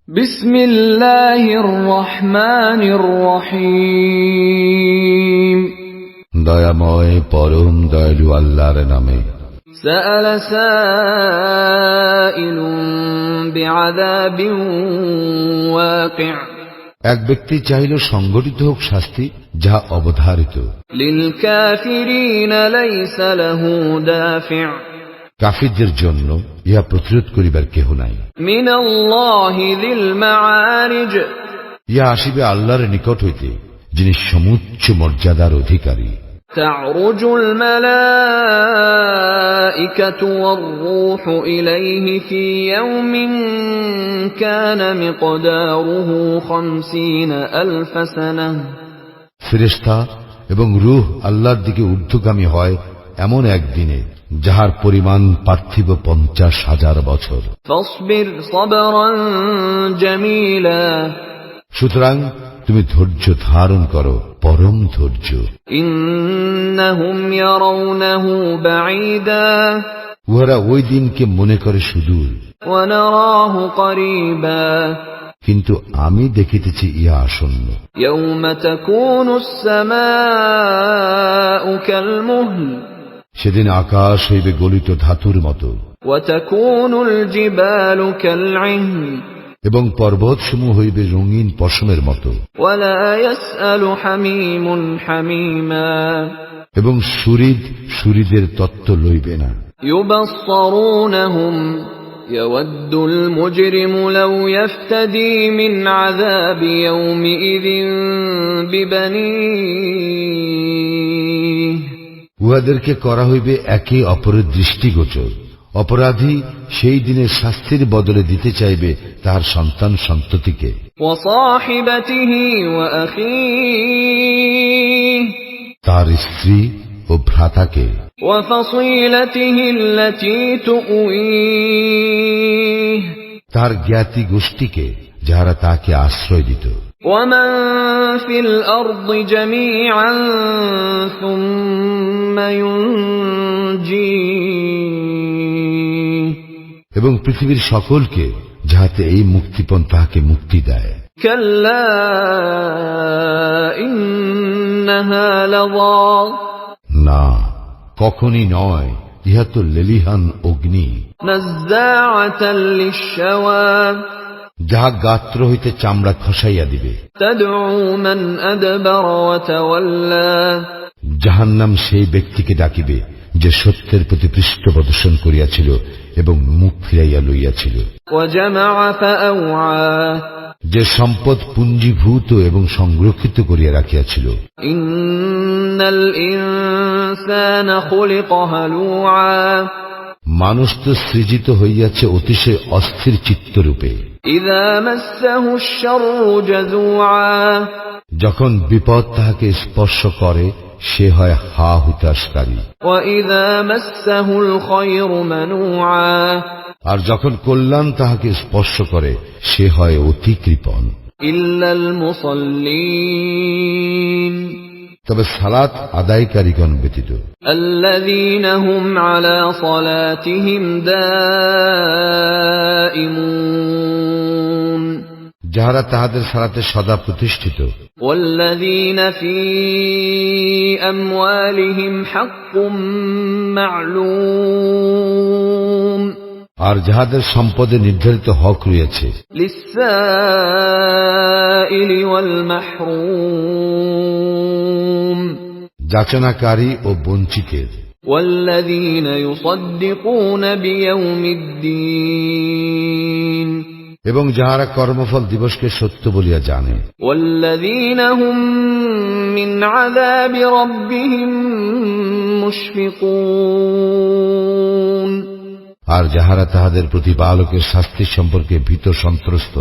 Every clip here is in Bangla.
বিসমিল্লাহির রহমানির রহিম। দয়াময় পরম দয়ালু আল্লাহর নামে। সাআলা সাইলুন বিআযাবিন ওয়াকি', এক ব্যক্তি চাইল সংঘটিত হোক শাস্তি যা অবধারিত। লিল কাফিরিনা লাইসা লাহু দাফি', কাফিরদের জন্য ইহা প্রতিরোধ করিবার কেহ নাই। মিনাল্লাহি যিল মাআরিজ, ইহা আসিবে আল্লাহর নিকট হইতে, যিনি সমুচ্চ মর্যাদার অধিকারী। তা'রুজুল মালাইকাতু ওয়ার রূহু ইলাইহি ফি ইয়াওমিন কানা মিকদারুহু 50 আলফ সানাহ, ফেরেশতা এবং রূহ আল্লাহর দিকে ঊর্ধ্বগামী হয় এমন একদিনে যাহার পরিমাণ পার্থিব 50,000 বছর। ফাসবির সাবরান জামিলা, সুতরাং তুমি ধৈর্য ধারণ করো, পরম ধৈর্য। ইন্নাহুম ইয়ারাউনাহু বাঈদা, উহারা ওই দিনকে মনে করে সুদূর, ওয়া নারাহু করিবা, কিন্তু আমি দেখিতেছি ইহা আসন্ন। ইয়াওমা তাকুনুস সামাউ কালমুহল, সেদিন আকাশ হইবে গলিত ধাতুর মতো, ওয়া তাকুনুল জিবালু কালইহন, এবং পর্বতসমূহ হইবে রঙিন পশমের মতো। ওয়া লা ইয়াসআলু হামীমুন হামীমা, এবং সুরিদ সুরিদের তত্ত্ব লইবে না। ইউবাসসারুনহুম ইয়াওয়াদ্দুল মুজরিমু লাউ ইফতাদি মিন আযাবি ইয়াওমিইযিন বিবানিহি, উহাদেরকে করা হইবে একে অপরের দৃষ্টিগোচর। অপরাধী সেই দিনের শাস্তির বদলে দিতে চাইবে তাহার সন্তান সন্ততিকে। ওয়া সাহিবাতিহি ওয়া আখিহি, তার স্ত্রী ও ভ্রাতাকে। ওয়া ফাসিলাতিহি আল্লাতী তুঈহ, তার জ্ঞাতি গোষ্ঠীকে যাহারা তাকে আশ্রয় দিত। ওয়া মান ফিল আরদি জামিআন সুম্মা ইউনজিহি, এবং পৃথিবীর সকলকে, যাহাতে এই মুক্তিপণ তাহাকে মুক্তি দেয়। কাল্লা ইন্নাহা লাযা, না, কখনই নয়, ইহা তো লেলিহান অগ্নি। নাযাআতাল লিশশাওয়া, যাহা গাত্র হইতে চামড়া খসাইয়া দিবে। তাদউ মান আদবারা ওয়া তাওয়াল্লা, জাহান্নাম সেই ব্যক্তিকে ডাকিবে যে সত্যের প্রতি পৃষ্ঠ প্রদর্শন করিয়াছিল এবং মুখ ফিরাইয়া লইয়াছিল। ওয়া জামাআ ফাআওয়া, যে সম্পদ পুঞ্জীভূত এবং সংরক্ষিত করিয়া রাখিয়াছিল। ইন্নাল ইনসানা খুলিকা হালুআ, মানুষ তো সৃজিত হইয়াছে অতিশয় অস্থির চিত্তরূপে। ইযা মাসসাহু আশ-শাররু জাযুআ, যখন বিপদ তাহাকে স্পর্শ করে সে হয় হা হুতাশকারী। ওয়া ইযা মাসসাহুল খায়রু মানুআ, আর যখন কল্যাণ তাহাকে স্পর্শ করে সে হয় অতি কৃপণ। ইল্লাল মুসাল্লিন, তবে সালাত আদায়কারীগণ ব্যতীত। আল্লাযীনা হুম আলা সালাতিহিম দাঈমুন, যাহারা তাহাদের সালাতে সদা প্রতিষ্ঠিত। ওয়াল্লাযীনা ফী আমওয়ালিহিম হাক্কুম মা'লুম, আর যাহাদের সম্পদে নির্ধারিত হক রয়েছে। লিস-সাইলি ওয়াল মাহরুম, যাচনাকারী ও বঞ্চিতের। ওয়াল্লাযীনা ইউসাদ্দিকুনা বিয়াউমিদ্দিন, এবং যাহারা কর্মফল দিবসকে সত্য বলিয়া জানে। ওয়াল্লাযীনা হুম মিন আযাবি রাব্বিহিম মুশফিকুন, আর যাহারা তাহাদের প্রতিপালকের শাস্তি সম্পর্কে ভীত সন্ত্রস্ত।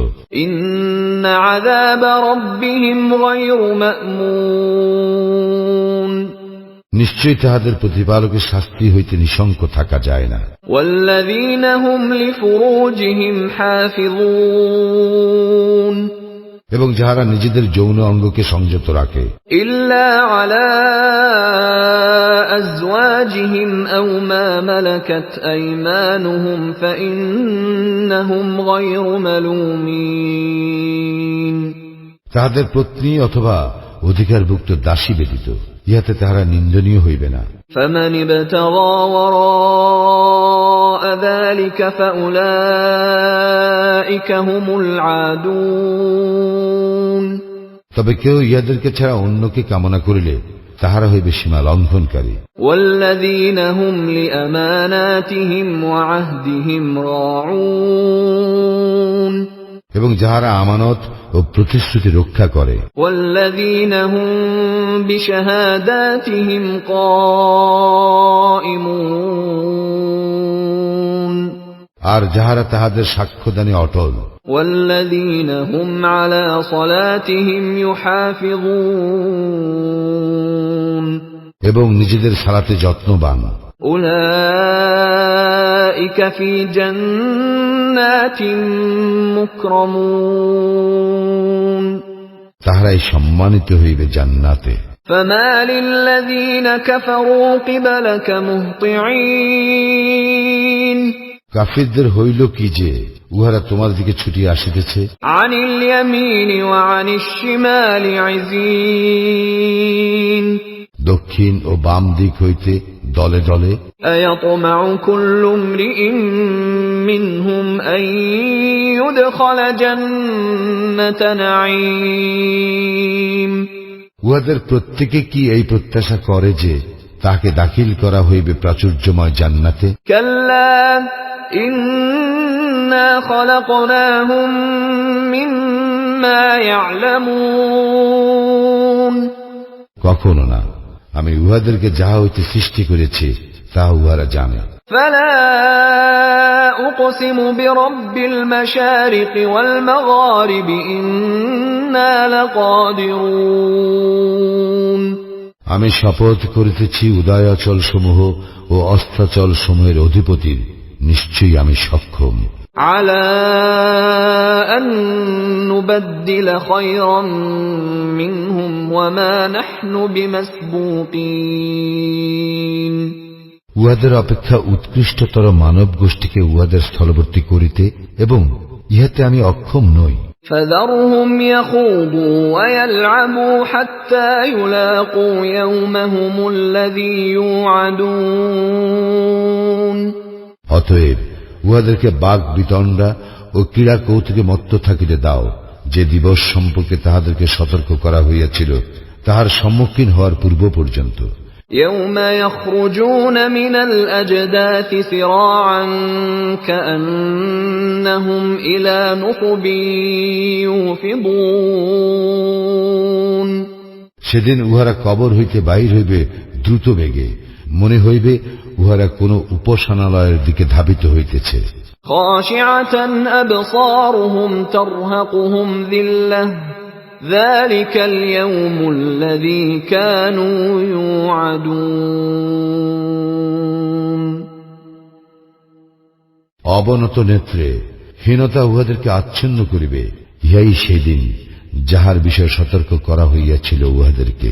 ইন্না আযাবা রাব্বিহিম গায়রু মা'মুন, নিশ্চয়ই তাহাদের প্রতিপালকের শাস্তি হইতে নিঃশঙ্ক থাকা যায় না। ওয়াল্লাযীনা হুম লিফুরুজিহিম হাফিযুন, এবং যাহারা নিজেদের যৌন অঙ্গকে সংযত রাখে। ইল্লা আলা أزواجهم أو ما ملكت أيمانهم فإنهم غير ملومين তাহাদের পত্নী অথবা অধিকারভুক্ত দাসী ব্যতীত ইহাতে তাহারা নিন্দনীয় হইবে না। فمن ابتغى وراء ذلك فأولئك هم العادون তবে কেউ ইহাদেরকে ছাড়া অন্যকে কামনা করিলে তাহারা হইবে সীমা লঙ্ঘনকারী। والذين هم لأماناتهم وعهدهم راعون এবং যাহারা আমানত ও প্রতিশ্রুতি রক্ষা করে। والذين هم بشهاداتهم قائمون আর যাহারা তাহাদের সাক্ষ্যদানে অটল। والذين هم على صلاتهم يحافظون এবং নিজেদের সালাতে যত্নবান। أولئك في جنات مكرمون তাহারাই সম্মানিত হইবে জান্নাতে। فما للذين كفروا قبلك مهطعين কাফিরদের হইল কি যে উহারা তোমার দিকে ছুটিয়া আসিতেছে। عن اليمين وعن الشمال عزين দক্ষিণ ও বাম দিক হইতে দলে দলে। أيطمع كل امرئ منهم أن يدخل جنة نعيم উহাদের প্রত্যেকে কি এই প্রত্যাশা করে যে তাকে দাখিল করা হইবে প্রাচুর্যময় জান্নাতে? كلا إنا خلقناهم مما يعلمون কখনো না, আমি উহাদেরকে যাহা হইতে সৃষ্টি করেছি তাহা উহারা জানে। فلا أقسم برب المشارق والمغارب إنا لقادرون আমি শপথ করিতেছি উদয়াচল সমূহ ও অস্তাচল সমূহের অধিপতির, নিশ্চয়ই আমি সক্ষম। على أن نبدل خيرا منهم وما نحن بمسبوقين উহাদের অপেক্ষা উৎকৃষ্টতর মানব গোষ্ঠীকে উহাদের স্থলবর্তী করিতে, এবং ইহাতে আমি অক্ষম নই। فذرهم يخوضوا ويلعبوا حتى يلاقوا يومهم الذي يوعدون অতএব উহাদেরকে বাগ বিতণ্ডা ও ক্রীড়া কৌতুকে মত্ত থাকিতে দাও, যে দিবস সম্পর্কে তাহাদেরকে সতর্ক করা হইয়াছিল তাহার সম্মুখীন হওয়ার পূর্ব পর্যন্ত। يوم يخرجون من الأجداث سراعا كأنهم إلى نصب يوفضون সেদিন উহারা কবর হইতে বাহির হইবে দ্রুত বেগে, মনে হইবে উহারা কোন উপাসনালয়ের দিকে ধাবিত হইতেছে। خاشعة أبصارهم ترهقهم ذلة ذلك اليوم الذي كانوا يوعدون অবনত নেত্রে হীনতা উহাদেরকে আচ্ছন্ন করিবে, ইহাই সেই দিন যাহার বিষয়ে সতর্ক করা হইয়াছিল উহাদেরকে।